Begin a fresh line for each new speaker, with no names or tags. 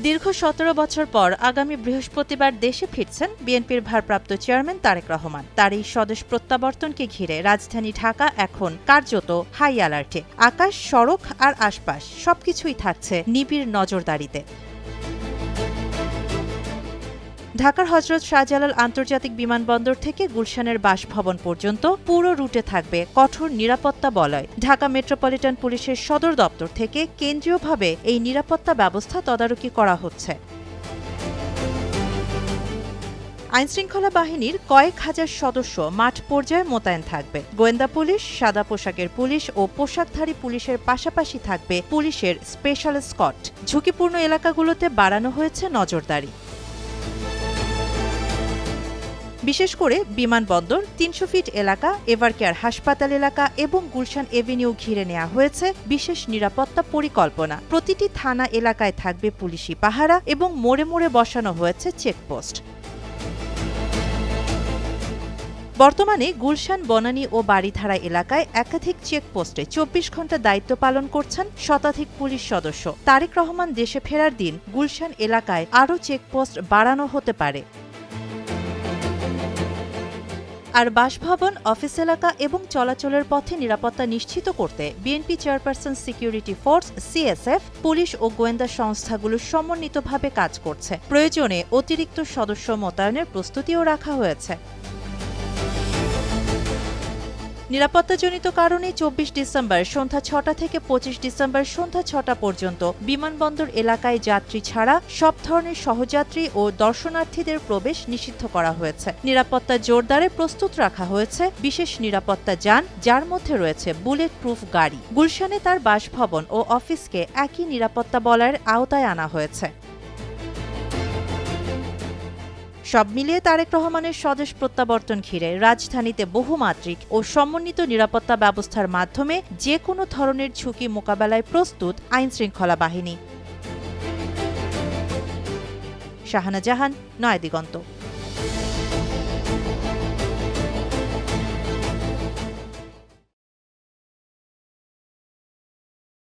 দীর্ঘ ১৭ বছর পর আগামী বৃহস্পতিবার দেশে ফিরছেন বিএনপির ভারপ্রাপ্ত চেয়ারম্যান তারেক রহমান। তার এই স্বদেশ প্রত্যাবর্তনকে ঘিরে রাজধানী ঢাকা এখন কার্যত হাই অ্যালার্টে। আকাশ, সড়ক আর আশপাশ সবকিছুই থাকছে নিবিড় নজরদারিতে। ঢাকার হযরত শাহজালাল আন্তর্জাতিক বিমানবন্দর থেকে গুলশানের বাসভবন পর্যন্ত পুরো রুটে থাকবে কঠোর নিরাপত্তা বলয়। ঢাকা মেট্রোপলিটন পুলিশের সদর দপ্তর থেকে কেন্দ্রীয়ভাবে এই নিরাপত্তা ব্যবস্থা তদারকি করা হচ্ছে। আইনশৃঙ্খলা বাহিনীর কয়েক হাজার সদস্য মাঠ পর্যায়ে মোতায়েন থাকবে। গোয়েন্দা পুলিশ, সাদা পোশাকের পুলিশ ও পোশাকধারী পুলিশের পাশাপাশি থাকবে পুলিশের স্পেশাল স্কট। ঝুঁকিপূর্ণ এলাকাগুলোতে বাড়ানো হয়েছে নজরদারি। বিশেষ করে বিমানবন্দর, ৩০০ ফিট এলাকা, এভারকেয়ার হাসপাতাল এলাকা এবং গুলশান এভিনিউ ঘিরে নেওয়া হয়েছে বিশেষ নিরাপত্তা পরিকল্পনা। প্রতিটি থানা এলাকায় থাকবে পুলিশি পাহারা এবং মোড়ে মোড়ে বসানো হয়েছে চেকপোস্ট। বর্তমানে গুলশান, বনানী ও বারিধারা এলাকায় একাধিক চেকপোস্টে ২৪ ঘণ্টা দায়িত্ব পালন করছেন শতাধিক পুলিশ সদস্য। তারেক রহমান দেশে ফেরার দিন গুলশান এলাকায় আরও চেকপোস্ট বাড়ানো হতে পারে। আর বাসভবন, অফিস এলাকা এবং চলাচলের পথে নিরাপত্তা নিশ্চিত করতে BNP chairperson security force, CSF, police ও গোয়েন্দা সংস্থাগুলো সমন্বিতভাবে কাজ করছে। প্রয়োজনে অতিরিক্ত সদস্য মোতায়েনের প্রস্তুতিও রাখা হয়েছে। নিরাপত্তাজনিত কারণে ২৪ ডিসেম্বর সন্ধ্যা ৬টা থেকে ২৫ ডিসেম্বর সন্ধ্যা ৬টা পর্যন্ত বিমানবন্দর এলাকায় যাত্রী ছাড়া সব ধরনের সহযাত্রী ও দর্শনার্থীদের প্রবেশ নিষিদ্ধ করা হয়েছে। নিরাপত্তা জোরদারে প্রস্তুত রাখা হয়েছে বিশেষ নিরাপত্তা যান, যার মধ্যে রয়েছে বুলেট প্রুফ গাড়ি। গুলশানে তার বাসভবন ও অফিসকে একই নিরাপত্তা বলয়ের আওতায় আনা হয়েছে। সব মিলিয়ে তারেক রহমানের স্বদেশ প্রত্যাবর্তন ঘিরে রাজধানীতে বহুমাত্রিক ও সমন্বিত নিরাপত্তা ব্যবস্থার মাধ্যমে যে কোনো ধরনের ঝুঁকি মোকাবেলায় প্রস্তুত আইনশৃঙ্খলা বাহিনী। শাহানা জাহান, নয়াদিগন্ত।